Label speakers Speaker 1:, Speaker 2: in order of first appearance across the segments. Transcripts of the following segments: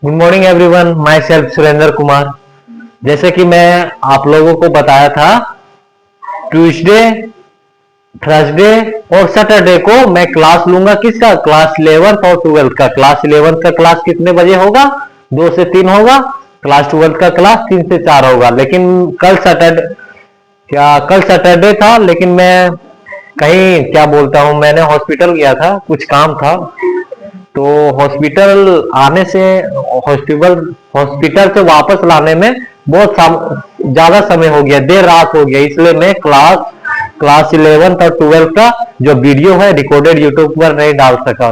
Speaker 1: Good morning everyone, my self Surendra Kumar. जैसे कि मैं आप लोगों को बताया था, ट्यूसडे, थर्सडे और सैटरडे को मैं क्लास लूंगा। किसका? क्लास 11th और 12th का। क्लास 11th का क्लास कितने बजे होगा? 2 से 3 होगा। क्लास 12th का क्लास 3 से 4 होगा। लेकिन कल सैटरडे था, लेकिन मैं कहीं मैंने हॉस्पिटल गया था, कुछ काम था। तो हॉस्पिटल आने से हॉस्पिटल हॉस्पिटल से वापस लाने में बहुत ज्यादा समय हो गया, देर रात हो गया। इसलिए मैं क्लास 11th और 12th का जो वीडियो है रिकॉर्डेड यूट्यूब पर नहीं डाल सका,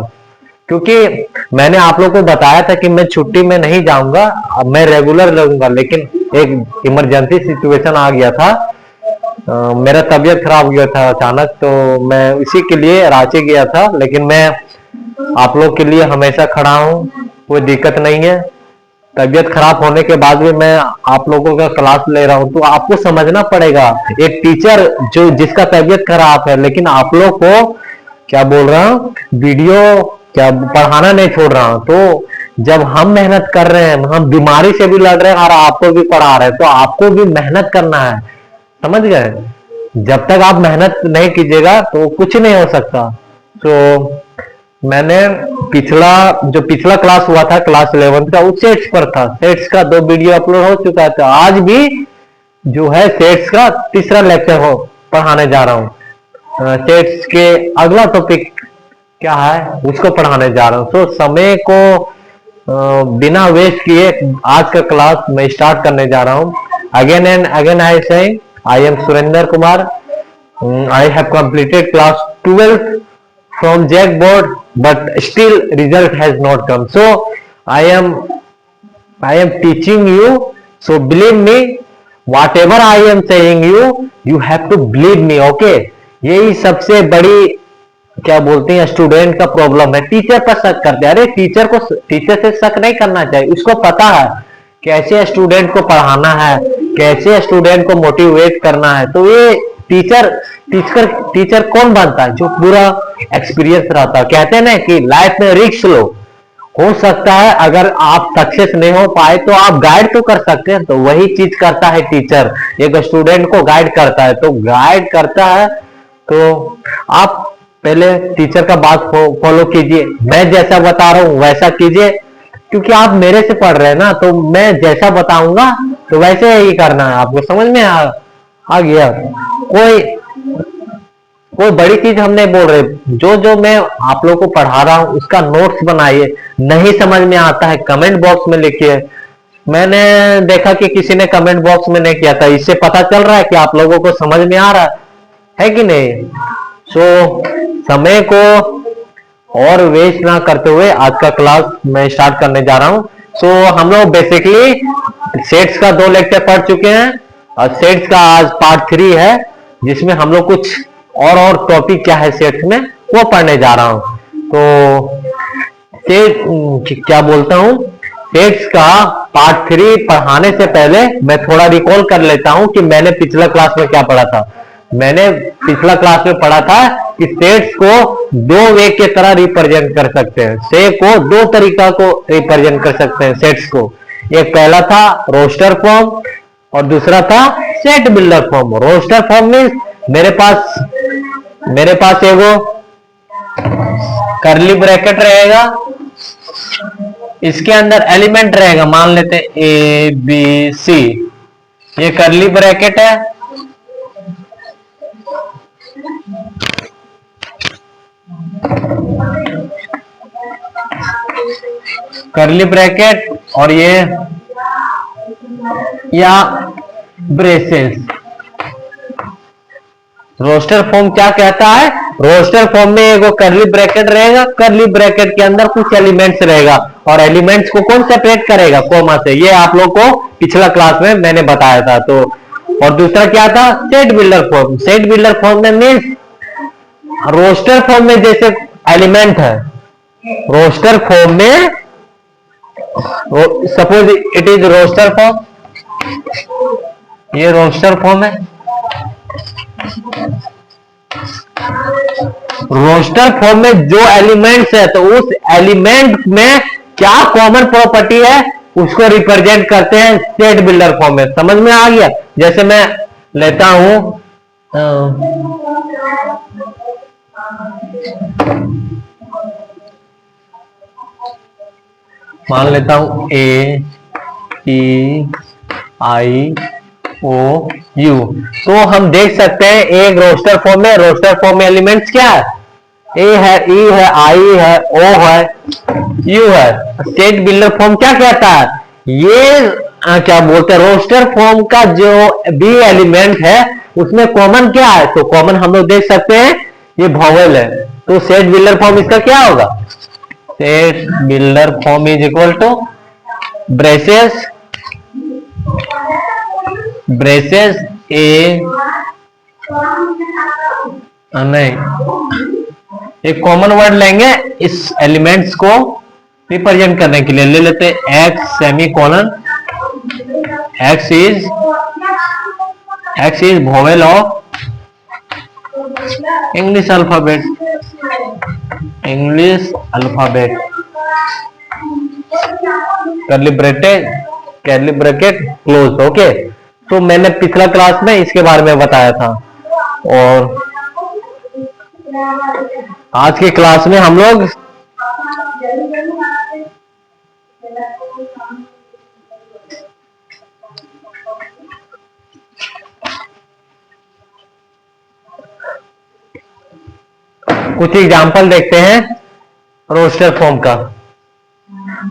Speaker 1: क्योंकि मैंने आप लोगों को बताया था कि मैं छुट्टी में नहीं जाऊंगा, अब मैं रेगुलर रहूंगा। लेकिन एक इमरजेंसी सिचुएशन आ गया था, मेरा तबीयत खराब हो गया था अचानक, तो मैं इसी के लिए रांची गया था। लेकिन मैं आप लोग के लिए हमेशा खड़ा हूँ, कोई दिक्कत नहीं है। तबीयत खराब होने के बाद भी मैं आप लोगों का क्लास ले रहा हूँ, तो आपको समझना पड़ेगा। एक टीचर जो जिसका तबीयत खराब है, लेकिन आप लोग को क्या बोल रहा हूँ, वीडियो क्या पढ़ाना नहीं छोड़ रहा हूँ। तो जब हम मेहनत कर रहे हैं, हम बीमारी से भी लड़ रहे हैं और आपको भी पढ़ा रहे हैं, तो आपको भी मेहनत करना है, समझ गए? जब तक आप मेहनत नहीं कीजिएगा तो कुछ नहीं हो सकता। तो मैंने पिछला क्लास हुआ था, क्लास 11th का, वो सेट्स पर था। सेट्स का 2 वीडियो अपलोड हो चुका था। आज भी जो है सेट्स का तीसरा लेक्चर पढ़ाने जा रहा हूँ। सेट्स के अगला टॉपिक क्या है उसको पढ़ाने जा रहा हूँ। तो समय को बिना वेस्ट किए आज का क्लास मैं स्टार्ट करने जा रहा हूँ। अगेन एंड अगेन आई से I am Surendra Kumar. I have completed class 12th from Jackboard, but still result has not come. So I am teaching you. So believe me, whatever I am saying you have to believe me. Okay? यही सबसे बड़ी क्या बोलते हैं student का problem है। Teacher पर शक करते हैं। अरे टीचर से शक नहीं करना चाहिए। उसको पता है कैसे स्टूडेंट को पढ़ाना है, कैसे स्टूडेंट को मोटिवेट करना है। तो ये टीचर कौन बनता है? जो पूरा एक्सपीरियंस रहता है। कहते हैं ना कि लाइफ में रिस्क लो। हो सकता है अगर आप सक्सेस नहीं हो पाए तो आप गाइड तो कर सकते हैं। तो वही चीज करता है टीचर, एक स्टूडेंट को गाइड करता है। तो गाइड करता है तो आप पहले टीचर का बात फॉलो कीजिए। मैं जैसा बता रहा हूं वैसा कीजिए, क्योंकि आप मेरे से पढ़ रहे हैं ना, तो मैं जैसा बताऊंगा तो वैसे ही करना है। आपको समझ में आ गया? कोई बड़ी चीज हम नहीं बोल रहे। जो मैं आप लोगों को पढ़ा रहा हूं उसका नोट्स बनाइए। नहीं समझ में आता है कमेंट बॉक्स में लिखिए। मैंने देखा कि किसी ने कमेंट बॉक्स में नहीं किया था, इससे पता चल रहा है कि आप लोगों को समझ में आ रहा है कि नहीं। समय को और वेस्ट ना करते हुए आज का क्लास मैं स्टार्ट करने जा रहा हूं। हम लोग बेसिकली सेट्स का 2 लेक्चर पढ़ चुके हैं और सेट्स का आज पार्ट 3 है, जिसमें हम लोग कुछ और टॉपिक क्या है सेट्स में वो पढ़ने जा रहा हूं। तो क्या बोलता हूं, सेट्स का पार्ट 3 पढ़ाने से पहले मैं थोड़ा रिकॉल कर लेता हूं कि मैंने पिछला क्लास में क्या पढ़ा था। मैंने पिछला क्लास में पढ़ा था कि सेट्स को 2 वे के तरह रिप्रेजेंट कर सकते हैं। से को 2 तरीका को रिप्रेजेंट कर सकते हैं सेट्स को। एक पहला था रोस्टर फॉर्म और दूसरा था set builder form. Roster form में मेरे पास एगो करली ब्रैकेट रहेगा, इसके अंदर एलिमेंट रहेगा, मान लेते हैं ए बी सी। ये करली ब्रैकेट है, करली ब्रैकेट, और ये या ब्रेसेस। रोस्टर फॉर्म क्या कहता है? रोस्टर फॉर्म में एगो करली ब्रैकेट रहेगा, करली ब्रैकेट के अंदर कुछ एलिमेंट्स रहेगा और एलिमेंट्स को कौन सेपरेट करेगा? कॉमा से। ये आप लोग को पिछला क्लास में मैंने बताया था। तो और दूसरा क्या था? Set builder form. Set builder form में मीन्स रोस्टर फॉर्म में जैसे एलिमेंट है, रोस्टर फॉर्म में suppose it is roster form, ये रोस्टर फॉर्म है। रोस्टर फॉर्म में जो एलिमेंट्स है तो उस एलिमेंट में क्या कॉमन प्रॉपर्टी है उसको रिप्रेजेंट करते हैं सेट बिल्डर फॉर्म में। समझ में आ गया? जैसे मैं लेता हूं मान लेता हूं ए ई आई ओ यू, तो हम देख सकते हैं एक रोस्टर फॉर्म में, रोस्टर फॉर्म में एलिमेंट्स क्या है? ए है, ई है, आई है, ओ है, यू है। स्टेट बिल्डर फॉर्म क्या कहता है? ये क्या बोलते हैं, रोस्टर फॉर्म का जो बी एलिमेंट है उसमें कॉमन क्या है? तो कॉमन हम लोग देख सकते हैं ये वॉवेल है, तो सेट बिल्डर फॉर्म इसका क्या होगा? Set builder form is equal to braces A नहीं, एक कॉमन वर्ड लेंगे इस एलिमेंट्स को रिप्रेजेंट करने के लिए, ले लेते हैं x semi colon, x is vowel of English alphabet, curly bracket close. Okay, तो मैंने पिछला क्लास में इसके बारे में बताया था, और आज के क्लास में हम लोग कुछ एग्जाम्पल देखते हैं रोस्टर फॉर्म का।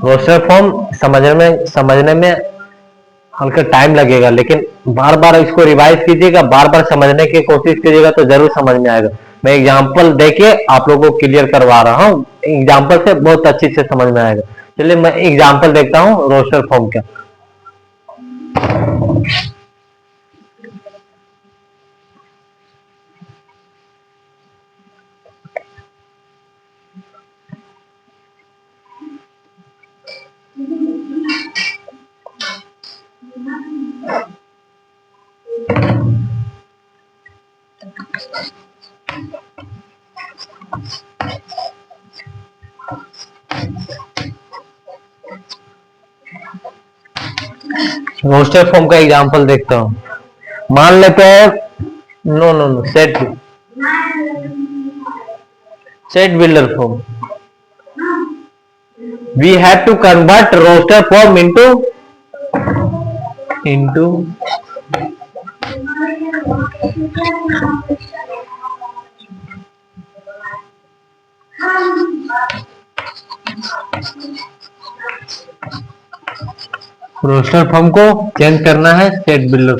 Speaker 1: रोस्टर फॉर्म समझने में हल्का टाइम लगेगा, लेकिन बार बार इसको रिवाइज कीजिएगा, बार बार समझने की कोशिश कीजिएगा तो जरूर समझ में आएगा। मैं एग्जाम्पल देके आप लोगों को क्लियर करवा रहा हूँ, एग्जाम्पल से बहुत अच्छी से समझ में आएगा। चलिए मैं एग्जाम्पल देखता हूँ रोस्टर फॉर्म का। रोस्टर फॉर्म का एग्जांपल देखता हूं। मान लेते हैं no set builder form, we have to convert roster form into roster form को चेंज करना है सेट बिल्डर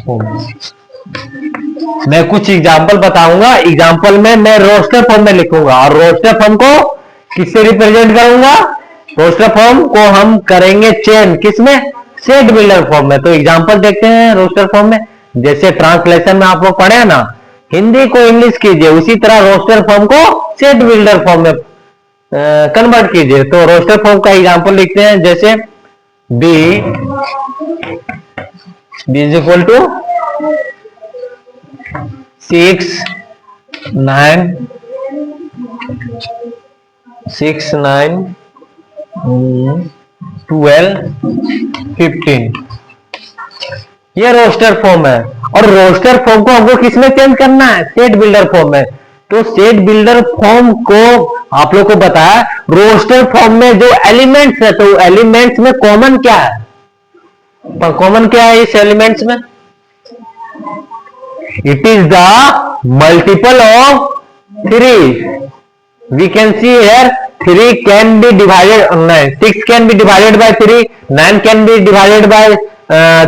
Speaker 1: फॉर्म, मैं कुछ एग्जांपल बताऊंगा, एग्जांपल में मैं रोस्टर फॉर्म में लिखूंगा, और रोस्टर फॉर्म को किससे रिप्रेजेंट करूंगा? रोस्टर फॉर्म को हम करेंगे चेंज किसमें? सेट बिल्डर फॉर्म में। तो एग्जांपल देखते हैं रोस्टर फॉर्म में। जैसे ट्रांसलेशन में आप लोग पढ़े ना, हिंदी को इंग्लिश कीजिए, उसी तरह रोस्टर फॉर्म को सेट बिल्डर फॉर्म में कन्वर्ट कीजिए। तो रोस्टर फॉर्म का एग्जांपल लिखते हैं, जैसे बी इज इक्वल टू 6 9 12 15, ये रोस्टर फॉर्म है। और रोस्टर फॉर्म को हमको किसमें चेंज करना है? सेट बिल्डर फॉर्म में। तो सेट बिल्डर फॉर्म को आप लोग को बताया, रोस्टर फॉर्म में जो एलिमेंट्स है, तो एलिमेंट्स में कॉमन क्या है? कॉमन क्या है इस एलिमेंट्स में? It is the multiple of 3। We can see here 3 can be divided, 6 can be divided by 3, 9 can be divided by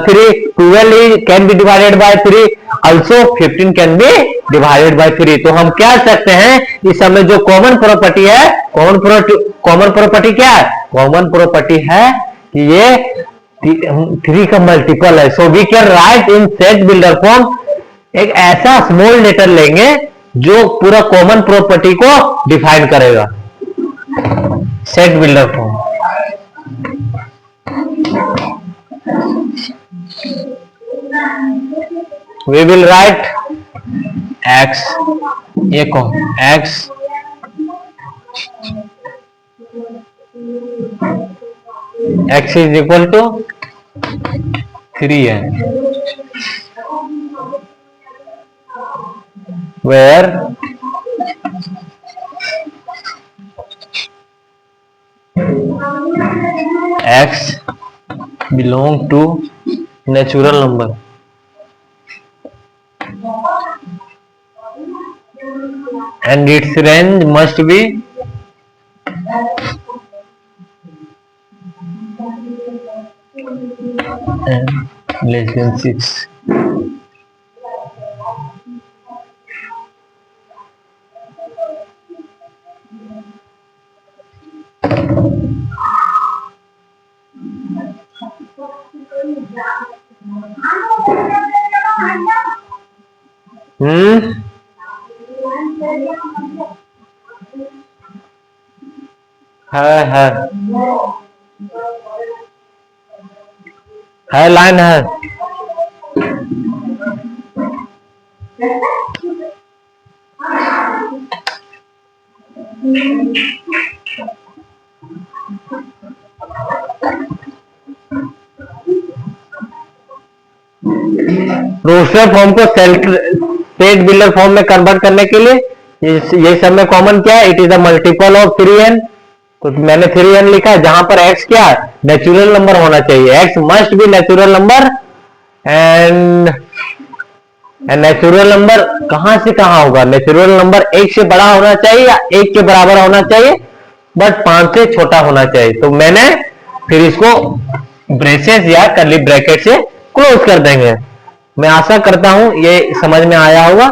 Speaker 1: 3, 12 can be divided by 3, also 15 can be divided by 3। तो हम क्या सकते हैं, इस समय जो कॉमन प्रॉपर्टी है, common property क्या है? कॉमन प्रॉपर्टी है कि ये 3 का मल्टीपल है। So we can write in set builder form, एक ऐसा स्मॉल लेटर लेंगे जो पूरा कॉमन प्रॉपर्टी को डिफाइन करेगा, set builder form. We will write x, ये कौन x x is equal to 3n, where x belong to natural number and its range must be less than 6. है line है। Roster form को set builder form में convert करने के लिए ये सब में कॉमन क्या है, it is a multiple of 3n। तो मैंने 3n लिखा है, जहां पर x क्या है, नेचुरल नंबर होना चाहिए, x must be natural number. And natural number कहां से कहां होगा, नेचुरल नंबर 1 से बड़ा होना चाहिए या 1 के बराबर होना चाहिए, बट 5 से छोटा होना चाहिए। तो मैंने फिर इसको ब्रेसेस या कर्ली ब्रैकेट से क्लोज कर देंगे। मैं आशा करता हूं ये समझ में आया होगा।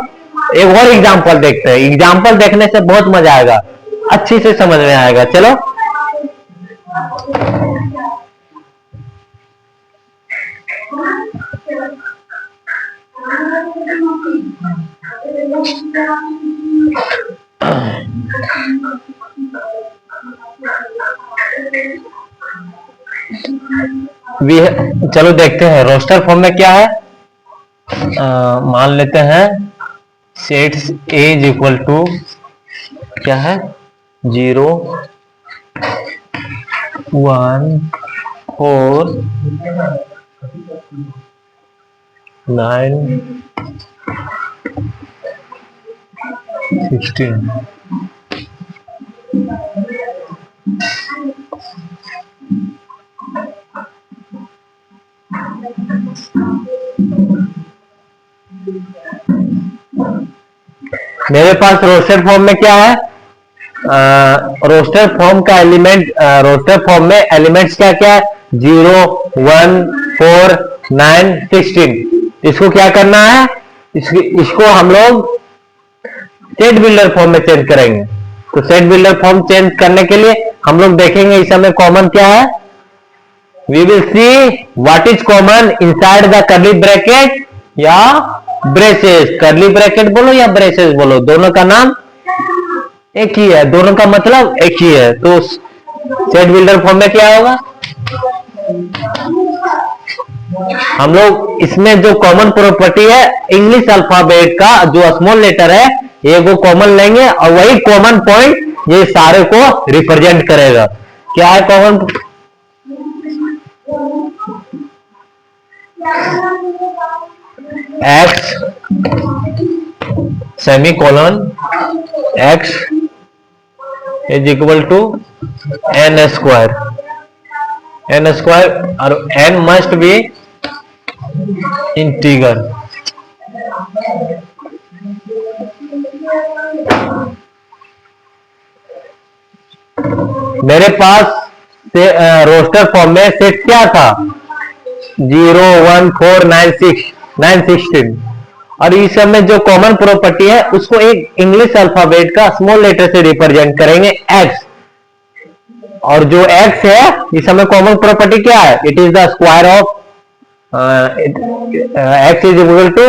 Speaker 1: एक और एग्जांपल देखते हैं, एग्जांपल देखने से बहुत मजा आएगा, अच्छी से समझ में आएगा। चलो चलो देखते हैं रोस्टर फॉर्म में क्या है। मान लेते हैं sets A is equal to क्या है, 0 1 4 9 16। मेरे पास रोस्टर फॉर्म में क्या है, रोस्टर फॉर्म का एलिमेंट, रोस्टर फॉर्म में एलिमेंट्स क्या क्या है, 0 1 4 9 16। इसको क्या करना है, इसको हम लोग सेट बिल्डर फॉर्म में चेंज करेंगे। तो सेट बिल्डर फॉर्म चेंज करने के लिए हम लोग देखेंगे इस समय कॉमन क्या है। We will see what is common inside the curly bracket या ब्रेसेस। कर्ली ब्रैकेट बोलो या ब्रेसेस बोलो, दोनों का नाम एक ही है, दोनों का मतलब एक ही है। तो सेट बिल्डर फॉर्म में क्या होगा, हम लोग इसमें जो कॉमन प्रॉपर्टी है इंग्लिश अल्फाबेट का जो स्मॉल लेटर है ये वो कॉमन लेंगे और वही कॉमन पॉइंट ये सारे को रिप्रेजेंट करेगा। क्या है common, x semicolon x is equal to n square, n square और n मस्ट बी इंटीगर। मेरे पास रोस्टर फॉर्म में सेट क्या था, 0 1 4 9 6 9 16। और इस समय जो कॉमन प्रॉपर्टी है उसको एक इंग्लिश अल्फाबेट का स्मॉल लेटर से रिप्रेजेंट करेंगे x। और जो x है इस समय कॉमन प्रॉपर्टी क्या है, it is the square of x is equal to,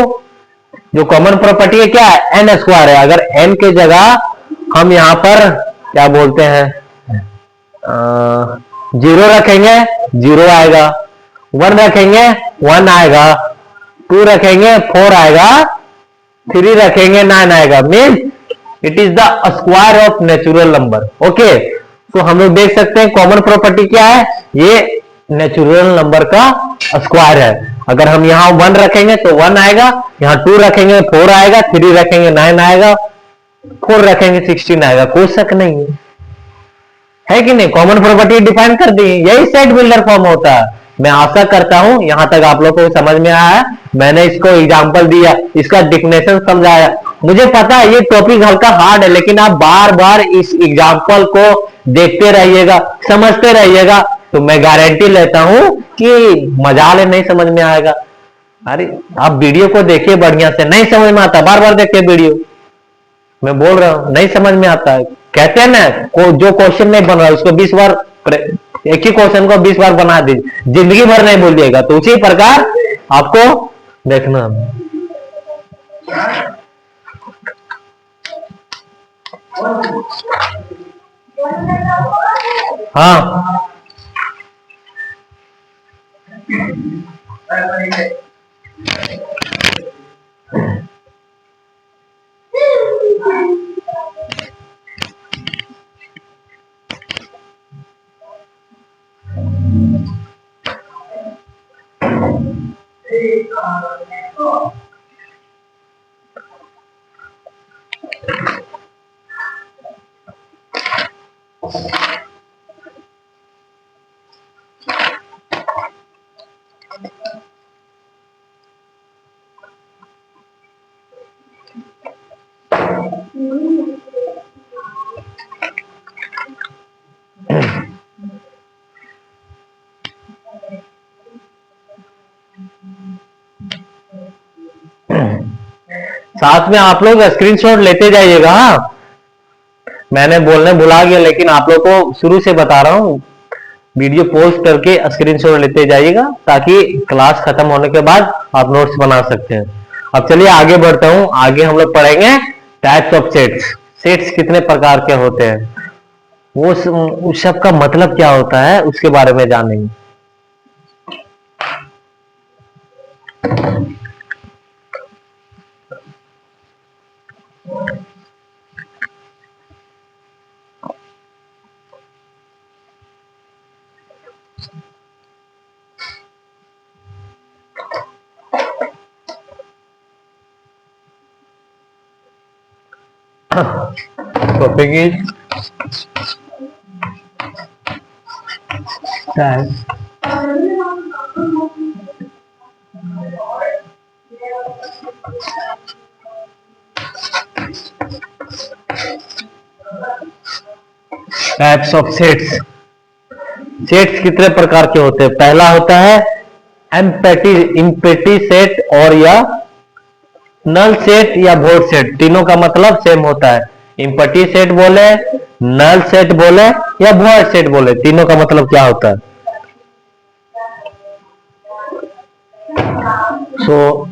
Speaker 1: जो कॉमन प्रॉपर्टी है क्या है, n स्क्वायर है। अगर n के जगह हम यहां पर क्या बोलते हैं 0 रखेंगे 0 आएगा, 1 रखेंगे 1 आएगा, 2 रखेंगे 4 आएगा, 3 रखेंगे 9 आएगा, means it is the square of natural number. Okay, तो हम लोग देख सकते हैं कॉमन प्रॉपर्टी क्या है, ये नेचुरल नंबर का स्क्वायर है। अगर हम यहाँ 1 रखेंगे तो 1 आएगा, यहाँ 2 रखेंगे 4 आएगा, 3 रखेंगे 9 आएगा, 4 रखेंगे 16 आएगा, कोई शक नहीं है कि नहीं। कॉमन प्रॉपर्टी डिफाइन कर दी, यही सेट बिल्डर फॉर्म होता है। मैं आशा करता हूं यहां तक आप लोगों को समझ में आया है। मैंने इसको एग्जांपल दिया, इसका डिफिनेशन समझाया। मुझे पता है ये टॉपिक हल्का हार्ड है, लेकिन आप बार बार इस एग्जांपल को देखते रहिएगा, समझते रहिएगा, तो मैं गारंटी लेता हूं कि मजाल नहीं समझ में आएगा। अरे आप वीडियो को देखिए बढ़िया से, नहीं समझ में आता बार बार देखिए वीडियो, मैं बोल रहा हूं नहीं समझ में आता है। कहते हैं ना जो क्वेश्चन नहीं बन रहा उसको 20 बार, एक ही क्वेश्चन को 20 बार बना दीजिए, जिंदगी भर नहीं बोलिएगा। तो उसी प्रकार आपको देखना। हाँ, साथ में आप लोग स्क्रीनशॉट लेते जाइएगा। हाँ, मैंने बोलने भुला गया, लेकिन आप लोग को शुरू से बता रहा हूँ, वीडियो पोस्ट करके स्क्रीनशॉट लेते जाइएगा, ताकि क्लास खत्म होने के बाद आप नोट्स बना सकते हैं। अब चलिए आगे बढ़ता हूँ। आगे हम लोग पढ़ेंगे टाइप्स ऑफ सेट्स। सेट्स कितने प्रकार के होते हैं, वो उस सब का मतलब क्या होता है, उसके बारे में जानेंगे। Topic is types of sets. Sets कितने प्रकार के होते हैं। पहला होता है एम्प्टी सेट, और या नल सेट या वॉइड सेट, तीनों का मतलब सेम होता है। एम्प्टी सेट बोले, नल सेट बोले या वॉइड सेट बोले, तीनों का मतलब क्या होता है। सो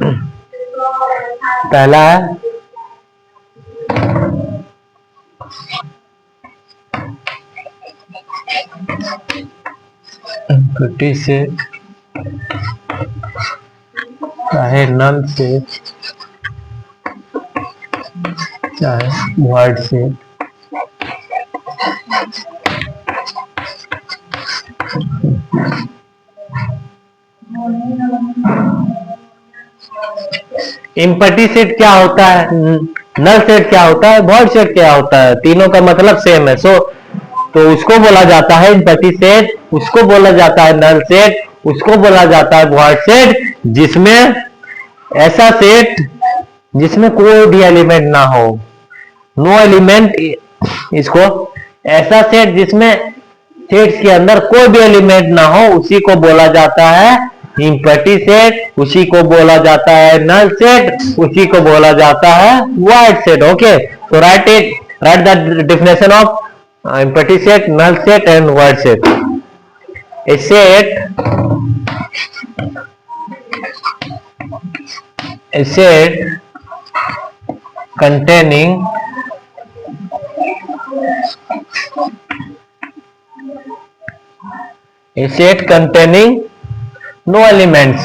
Speaker 1: पहला है एम्प्टी सेट, चाहे नल सेट चाहे वॉइड सेट। एम्प्टी सेट क्या होता है, नल सेट क्या होता है, वॉइड सेट क्या होता है, तीनों का मतलब सेम है। सो तो उसको बोला जाता है एम्प्टी सेट, उसको बोला जाता है नल सेट, उसको बोला जाता है वॉइड सेट, जिसमें ऐसा सेट जिसमें कोई भी एलिमेंट ना हो, नो एलिमेंट। इसको ऐसा सेट जिसमें सेट्स के अंदर कोई भी एलिमेंट ना हो, उसी को बोला जाता है एम्प्टी सेट, उसी को बोला जाता है नल सेट, उसी को बोला जाता है वॉइड सेट। ओके, तो write the definition of empty set, null set and void set. A set containing no elements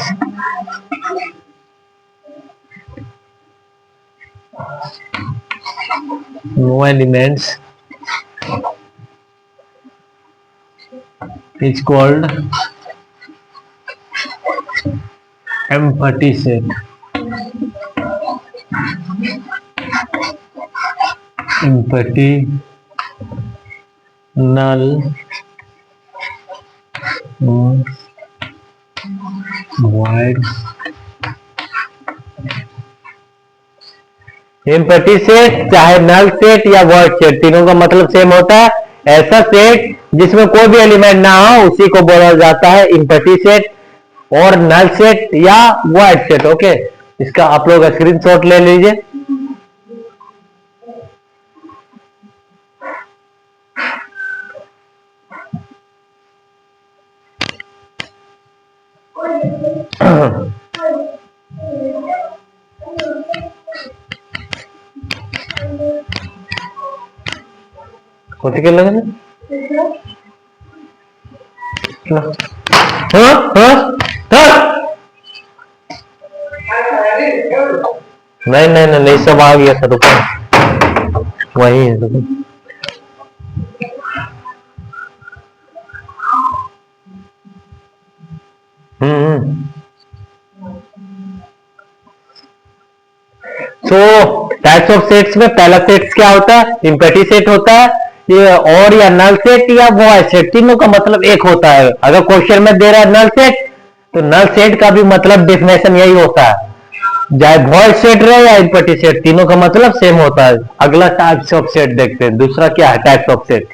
Speaker 1: no elements is called empty set. Empty, null, void. Empty set चाहे नल set या word set तीनों का मतलब same होता है। ऐसा set जिसमें कोई भी एलिमेंट ना हो उसी को बोला जाता है एम्पटी सेट और नल सेट या वर्ड सेट। ओके, इसका आप लोग स्क्रीनशॉट ले लीजिए। कौन के लगे हाँ हाँ हाँ नहीं नहीं नहीं नहीं सब आ गया था रुको वही है रुको। तो टाइप्स ऑफ सेट्स में पहला सेट्स क्या होता है? एम्पटी सेट होता है ये, और या नल सेट या वॉइड सेट, तीनों का मतलब एक होता है। अगर क्वेश्चन में दे रहा है नल सेट तो नल सेट का भी मतलब डेफिनेशन यही होता है, चाहे वॉइड सेट रहे या एम्पटी सेट, तीनों का मतलब सेम होता है। अगला टाइप्स ऑफ सेट देखते हैं। दूसरा क्या है टाइप्स ऑफ सेट?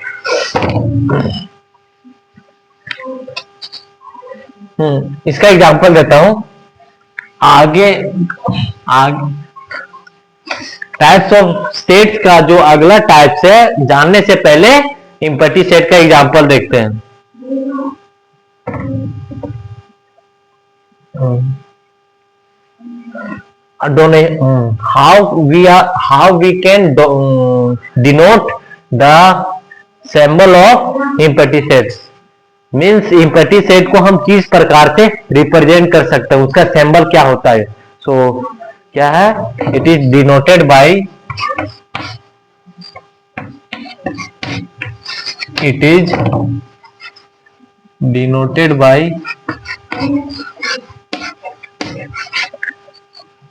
Speaker 1: इसका एग्जांपल देता हूं आगे। आगे टाइप्स ऑफ सेट्स का जो अगला टाइप्स है जानने से पहले एम्पटी सेट का एग्जांपल देखते हैं। how we can denote the symbol of empty sets means empty set को हम किस प्रकार से रिप्रेजेंट कर सकते हैं, उसका सिंबल क्या होता है। सो क्या है? It is denoted by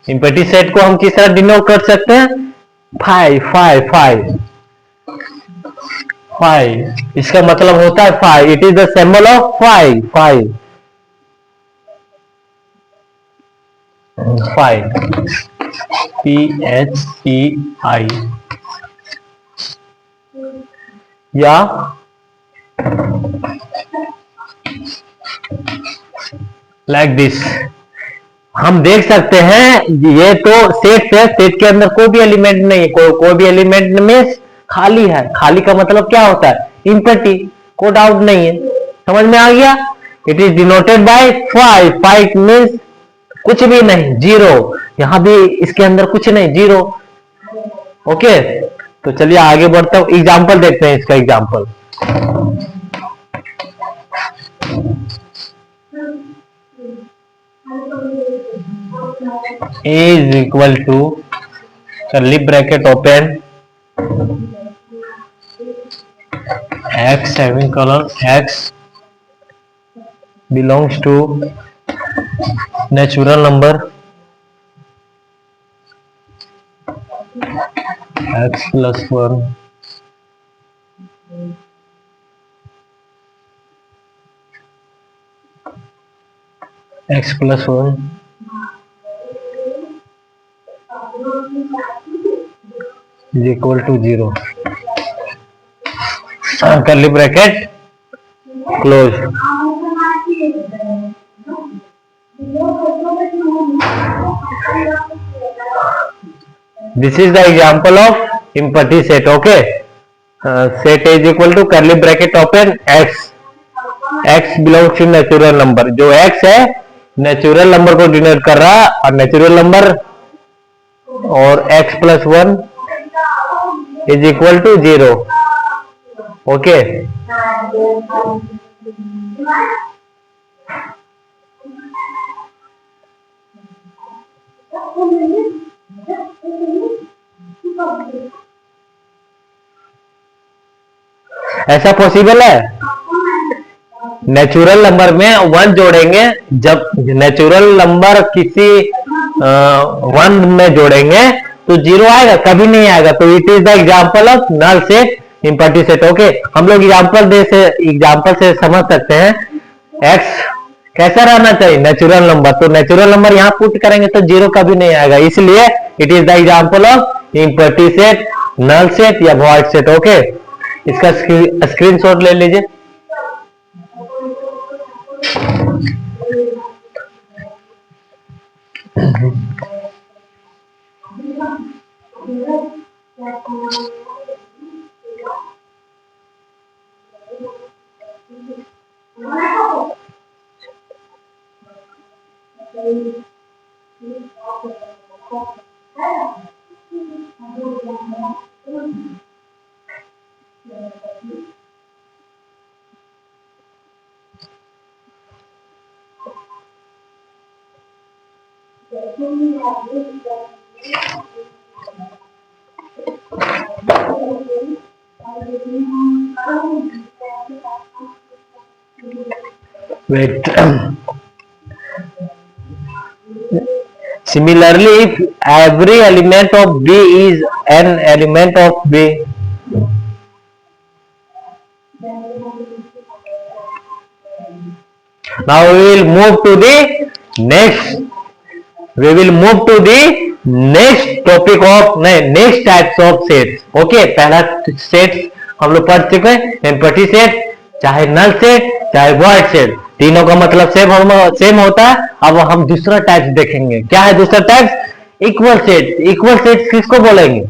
Speaker 1: empty set को हम किस तरह डिनोट कर सकते हैं? फाइव फाइव फाइव फाइव, इसका मतलब होता है five. It is the symbol of five five five PHEI या लाइक दिस। हम देख सकते हैं ये तो सेट है, सेट के अंदर कोई भी एलिमेंट नहीं, कोई भी एलिमेंट में खाली है। खाली का मतलब क्या होता है? एम्पटी, कोई डाउट नहीं है, समझ में आ गया। It is denoted by five. Five means कुछ भी नहीं, जीरो। यहां भी इसके अंदर कुछ नहीं, जीरो। ओके, तो चलिए आगे बढ़ता हूं, एग्जाम्पल देखते हैं। इसका example A is equal to curly bracket open x having color x belongs to natural number x plus 1 x plus 1 is equal to 0, curly bracket close। This is the example of empty set. Okay, set is equal to curly bracket open x, x belongs to natural number. जो x है natural number को denote कर रहा है, और natural number और x plus 1 is equal to 0। Okay, ऐसा possible है? नेचुरल नंबर में वन जोड़ेंगे, जब नेचुरल नंबर किसी वन में जोड़ेंगे तो जीरो आएगा? कभी नहीं आएगा। तो it is the example of null set, empty set. Okay, हम लोग एग्जाम्पल से समझ सकते हैं एक्स कैसा रहना चाहिए, नेचुरल नंबर। तो नेचुरल नंबर यहां पुट करेंगे तो जीरो कभी नहीं आएगा, इसलिए it is the example of empty set, null set या वॉइड सेट। ओके, इसका स्क्रीनशॉट ले लीजिए। Wait. Similarly, if every element of B is an element of B, now we will move to the next. We will move to the next topic of next types of sets. Okay, पहला set हम लोग पढ़ चुके हैं, empty set, चाहे null set चाहे void set, तीनों का मतलब सेम होता है। अब हम दूसरा टाइप्स देखेंगे। क्या है दूसरा types? Equal set. Equal set किसको बोलेंगे?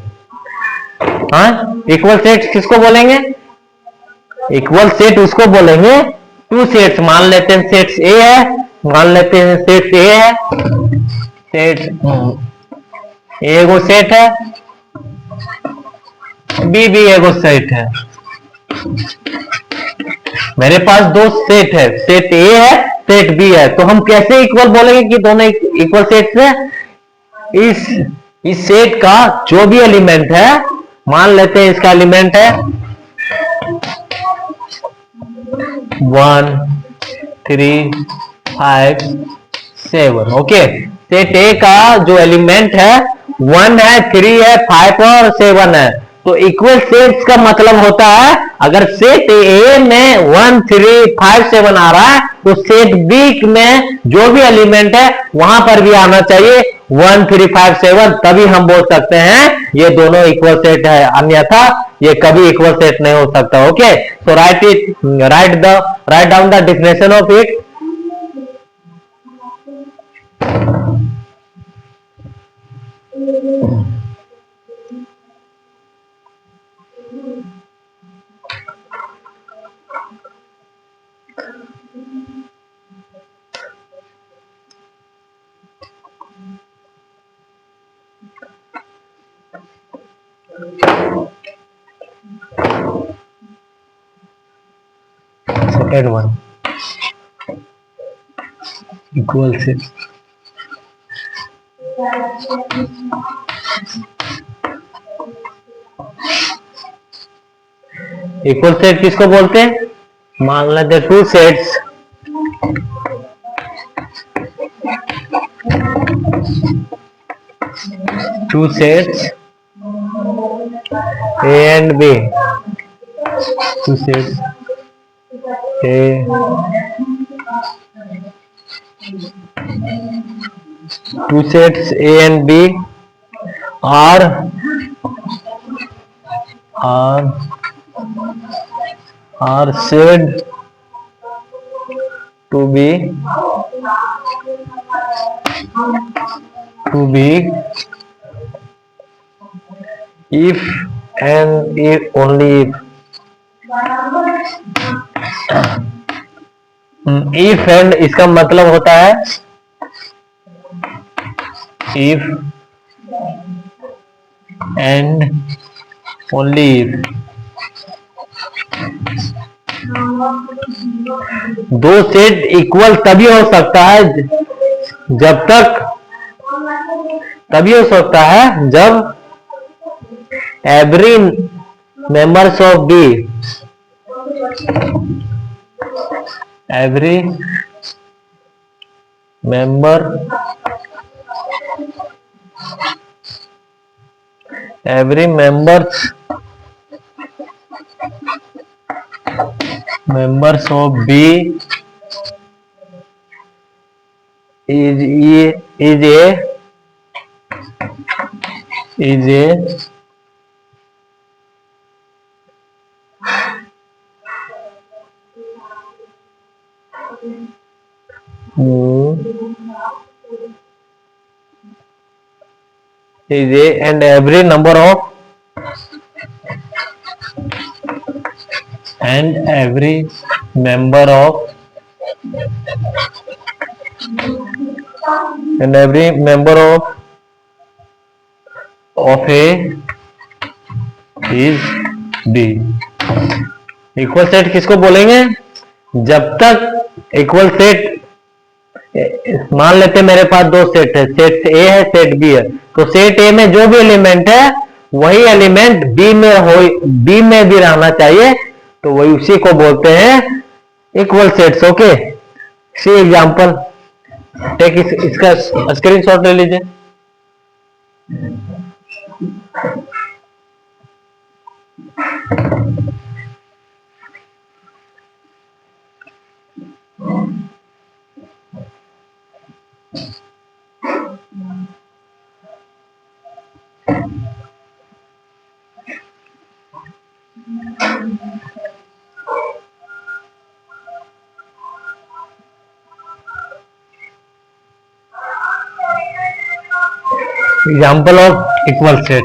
Speaker 1: हाँ, इक्वल सेट किसको बोलेंगे? इक्वल सेट उसको बोलेंगे टू सेट्स, मान लेते हैं सेट्स ए है, मान लेते हैं सेट्स ए है, सेट एगो सेट है, बी भी एगो सेट है। मेरे पास दो सेट है, सेट ए है, सेट बी है, तो हम कैसे इक्वल बोलेंगे कि दोनों इक्वल सेट है? इस सेट का जो भी एलिमेंट है, मान लेते हैं इसका एलिमेंट है 1 3 5 7। ओके, सेट ए का जो एलिमेंट है 1 है, 3 है, 5 और 7 है। तो इक्वल सेट्स का मतलब होता है अगर सेट ए में 1 3 5 7 आ रहा है तो सेट बी में जो भी एलिमेंट है वहां पर भी आना चाहिए 1 3 5 7, तभी हम बोल सकते हैं ये दोनों इक्वल सेट है, अन्यथा ये कभी इक्वल सेट नहीं हो सकता। Okay, so write down the definition of it. Second one, equal set। Equal set किसको बोलते हैं? मान लेते two sets A and B, two sets A, two sets A and B are said to be if and if only if and इसका मतलब होता है if and only if दो सेट इक्वल तभी हो सकता है जब every members of B every member every members of B is a and every number of and every member of and every member of a is B। Equal set किसको बोलेंगे? जब तक equal set, मान लेते हैं मेरे पास दो सेट है, सेट ए है सेट बी है, तो सेट ए में जो भी एलिमेंट है वही एलिमेंट बी में हो, बी में भी रहना चाहिए, तो वही उसी को बोलते हैं इक्वल सेट्स। ओके, सी एग्जांपल, टेक इसका स्क्रीनशॉट ले लीजिए। Example of equal set.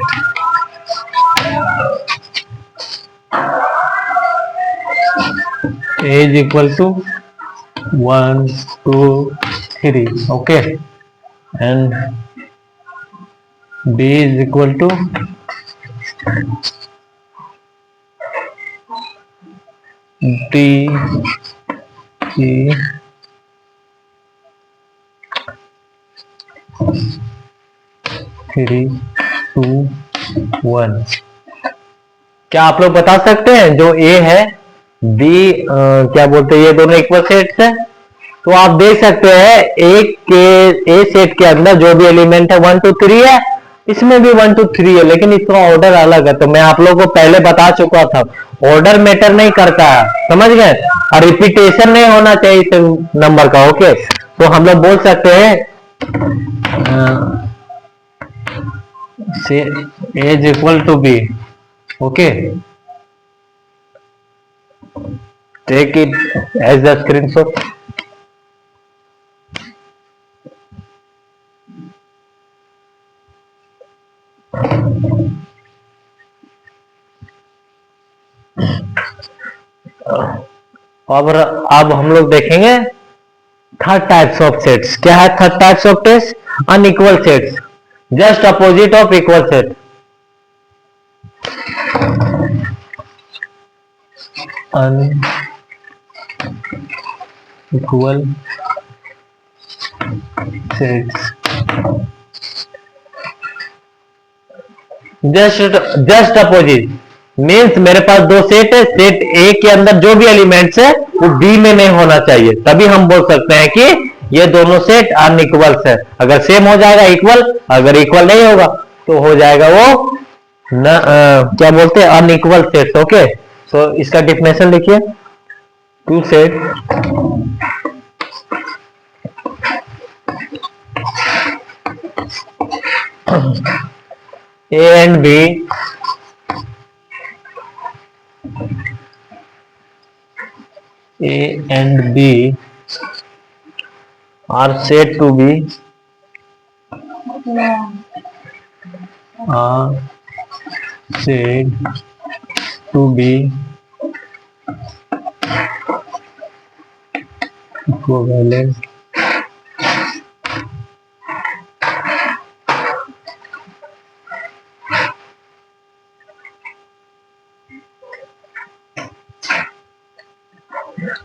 Speaker 1: A is equal to 1, 2, 3. Okay, and B is equal to D, E, 3, 2, 1। क्या आप लोग बता सकते हैं जो ए है बी क्या बोलते हैं, ये दोनों इक्वल सेट्स है? तो आप देख सकते हैं एक के ए सेट के अंदर जो भी एलिमेंट है 1 2 3 है, इसमें भी 1 2 3 है, लेकिन इसका ऑर्डर अलग है। तो मैं आप लोगों को पहले बता चुका था, ऑर्डर मैटर नहीं करता है, समझ गए? और रिपीटेशन नहीं होना चाहिए इस नंबर का। ओके, तो हम लोग बोल सकते हैं A is equal to B। Okay, take it as the screenshot। अब हम लोग देखेंगे थर्ड टाइप्स ऑफ सेट्स। क्या है third types of test? Unequal sets, just opposite of equal set. Unequal sets, just opposite means मेरे पास दो set है, सेट ए के अंदर जो भी एलिमेंट्स है वो बी में नहीं होना चाहिए, तभी हम बोल सकते हैं कि ये दोनों सेट अनइक्वल्स है। अगर सेम हो जाएगा इक्वल, अगर इक्वल नहीं होगा तो हो जाएगा वो क्या बोलते हैं अनइक्वल सेट्स। ओके, सो इसका डिफिनेशन लिखिए। Two set A and B are said to be equivalent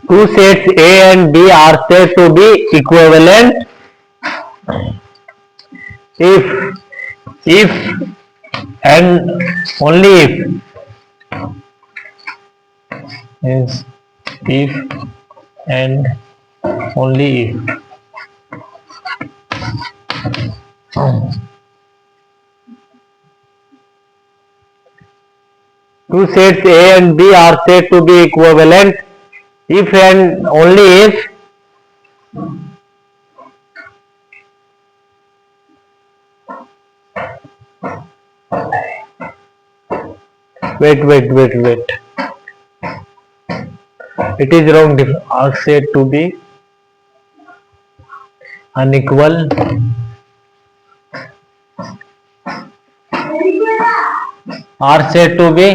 Speaker 1: two sets A and B are said to be equivalent if and only is if and only if two sets A and B are said to be equivalent if and only if wait, it is wrong. Are said to be unequal are said to be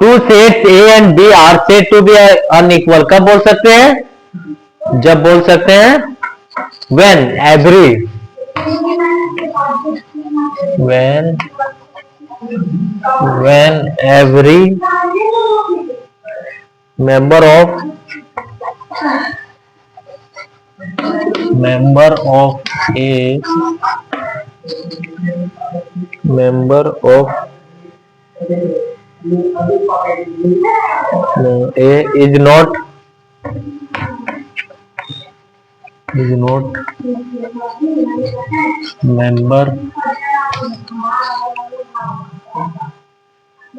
Speaker 1: two sets A and B are said to be unequal कब बोल सकते हैं? जब बोल सकते हैं when every member of A is not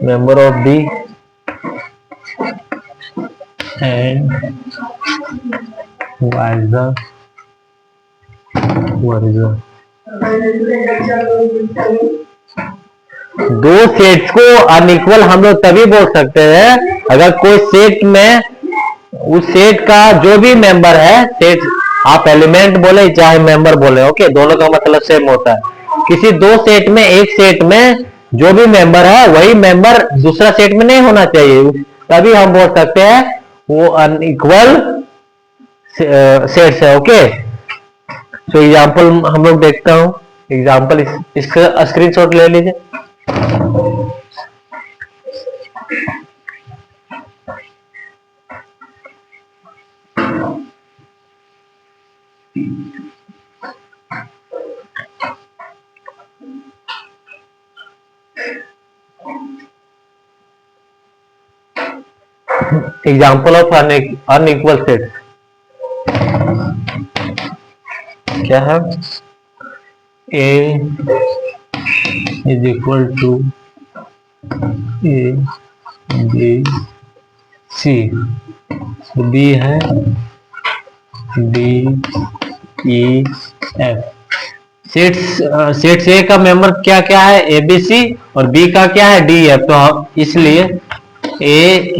Speaker 1: member of B and vice versa. दो sets को अनइक्वल हम लोग तभी बोल सकते हैं अगर कोई सेट में उस सेट का जो भी मेंबर है, सेट आप एलिमेंट बोले चाहे मेंबर बोले, ओके, दोनों का मतलब सेम होता है। किसी दो सेट में एक सेट में जो भी मेंबर है वही मेंबर दूसरा सेट में नहीं होना चाहिए, तभी हम बोल सकते हैं वो अनइक्वल सेट्स है। ओके, सो एग्जांपल हम लोग देखता हूं। एग्जांपल इसका स्क्रीनशॉट ले लीजिए। एग्जाम्पल ऑफ अनइक्वल सेट क्या है? A is equal to A B C, B है D E F। Sets A का मेंबर क्या क्या है? ए बी सी, और बी का क्या है? D F. तो इसलिए A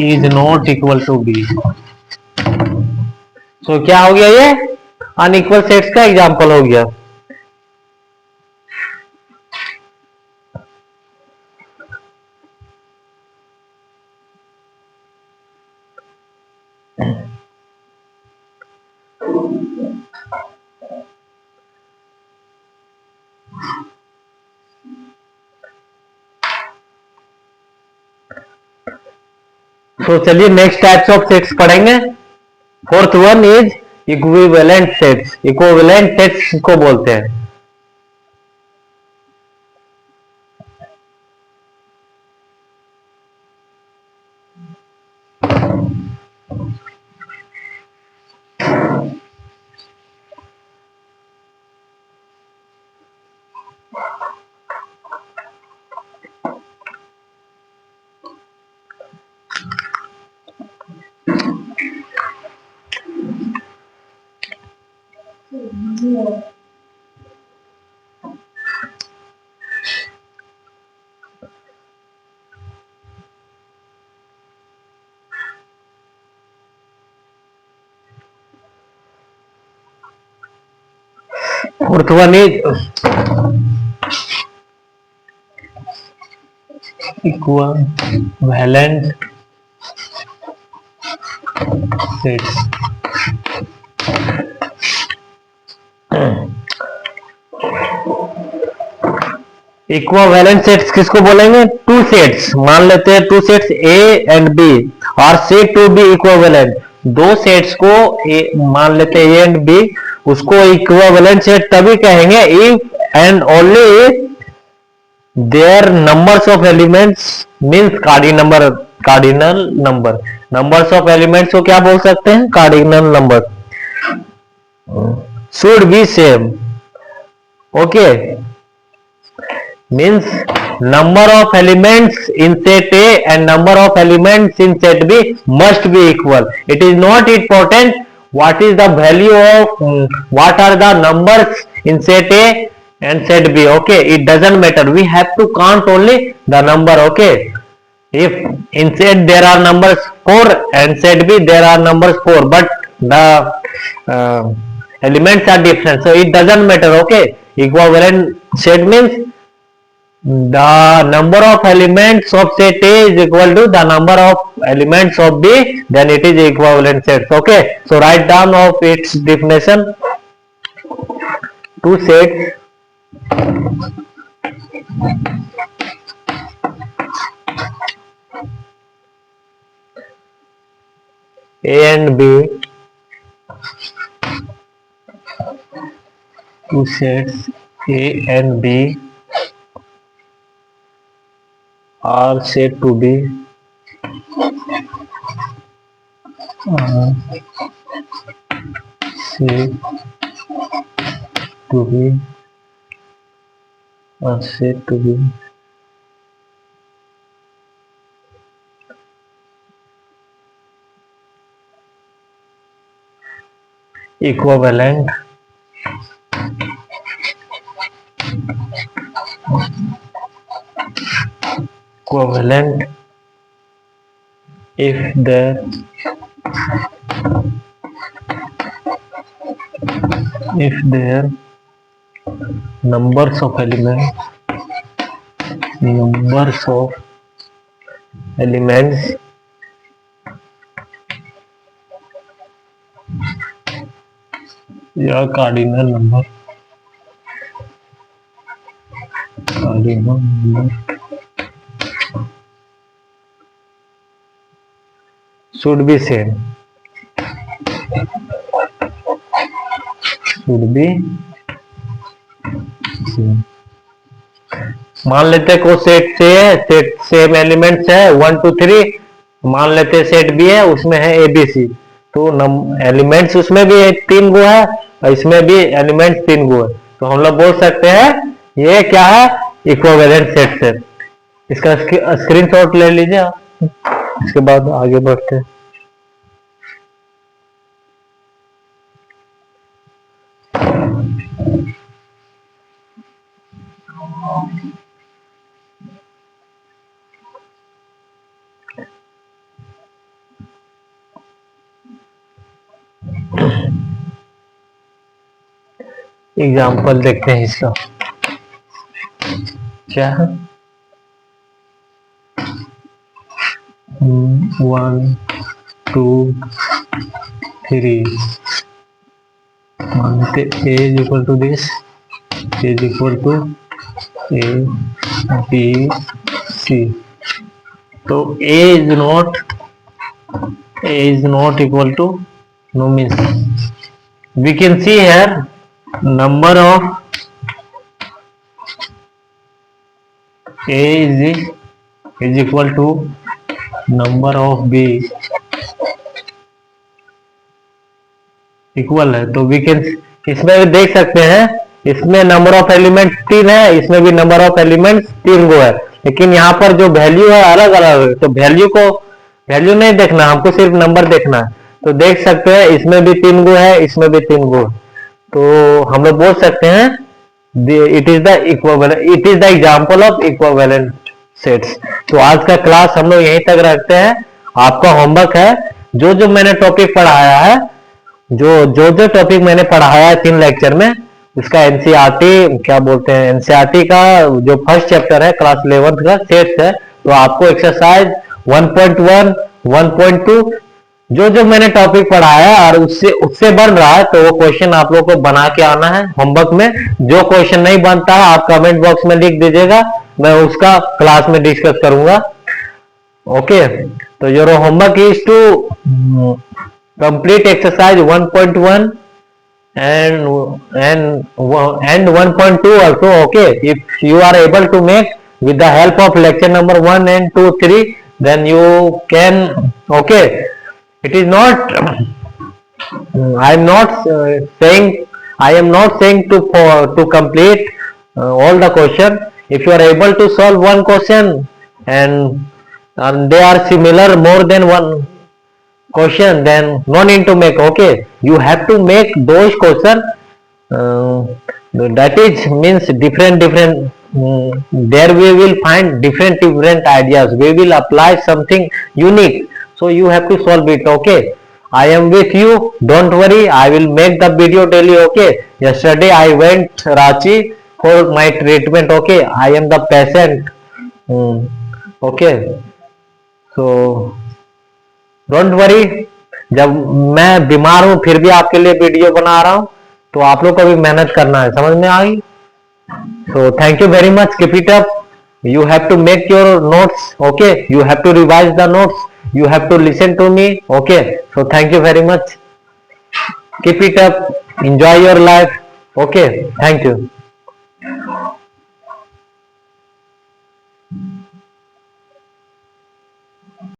Speaker 1: is not equal to B. So क्या हो गया? ये अनइक्वल सेट्स का एग्जांपल हो गया। तो चलिए नेक्स्ट टाइप्स ऑफ सेट्स पढ़ेंगे। Fourth one is equivalent sets. Equivalent sets को बोलते हैं। Fourth one is equivalent sets. Equivalent sets किसको बोलेंगे? टू सेट्स, मान लेते हैं two sets A and B are said to be equivalent. दो सेट्स को मान लेते हैं ए एंड बी, उसको इक्विवेलेंट सेट तभी कहेंगे if and only their numbers of elements means cardinal number. Numbers of elements को क्या बोल सकते हैं? cardinal number. Should be same. Okay, means number of elements in set A and number of elements in set B must be equal. It is not important what is the value of what are the numbers in set A and set B. Okay, it doesn't matter, we have to count only the number. Okay, if in set there are numbers 4 and set B there are numbers 4, but the elements are different, so it doesn't matter. Okay, equivalent set means the number of elements of set A is equal to the number of elements of B, then it is equivalent sets. Okay, so write down of its definition. Two sets A and B, two sets A and B are said to be said to be equivalent if their numbers of elements या cardinal number should be same. मान लेते हैं को set से है, set same elements है 1 2 3, मान लेते हैं सेट बी है, उसमें है एबीसी, तो एलिमेंट्स उसमें भी 3 गो है और इसमें भी एलिमेंट्स 3 गो है, तो हम लोग बोल सकते हैं ये क्या है? इक्विवेलेंट सेट है। इसका स्क्रीनशॉट ले लीजिए आप, इसके बाद आगे बढ़ते हैं। एग्जाम्पल देखते हैं इसका क्या है। 1 2 3 मानते A is equal to this, A is equal to A B C, तो A is not equal to, no means we can see here number of A is equal to number of B equal है, तो we can इसमें भी देख सकते हैं, इसमें number of elements 3 है, इसमें भी नंबर ऑफ एलिमेंट्स 3 गो है, लेकिन यहाँ पर जो वैल्यू है अलग अलग है, तो वैल्यू नहीं देखना, हमको सिर्फ नंबर देखना है। तो देख सकते हैं इसमें भी 3 गो है, इसमें भी 3 गो है, तो हम लोग बोल सकते हैं it is the example of equivalent sets. तो आज का क्लास हम लोग यहीं तक रखते हैं। आपका होमवर्क है जो जो मैंने टॉपिक पढ़ाया है, जो टॉपिक मैंने पढ़ाया है 3 लेक्चर में, उसका एनसीईआरटी क्या बोलते हैं, एनसीईआरटी का जो फर्स्ट चैप्टर है क्लास 11th का सेट्स है, तो आपको एक्सरसाइज 1.1 1.2 जो मैंने टॉपिक पढ़ाया है और उससे बन रहा है, तो वो क्वेश्चन आप लोग को बना के आना है होमवर्क में। जो क्वेश्चन नहीं बनता है आप कमेंट बॉक्स में लिख दीजिएगा, मैं उसका क्लास में डिस्कस करूंगा। ओके, तो your homework is to complete exercise 1.1 and 1.2 also. Okay, if you are able to make, with the help of lecture number 1 and 2 3, then you can, okay. It is not, I am not saying, I am not saying to complete all the question. If you are able to solve one question and they are similar more than one question, then no need to make, okay. You have to make those question, uh, that is means different there we will find different ideas, we will apply something unique, so you have to solve it, okay. I am with you, don't worry, I will make the video daily, okay. Yesterday I went Ranchi for my treatment, okay. I am the patient, okay. So don't worry, जब मैं बीमार हूं फिर भी आपके लिए video बना रहा हूं, तो आप लोग को भी मेहनत करना है, समझ में आई? So thank you very much, keep it up, you have to make your notes, okay, you have to revise the notes, you have to listen to me, okay. So thank you very much, keep it up, enjoy your life, okay, thank you.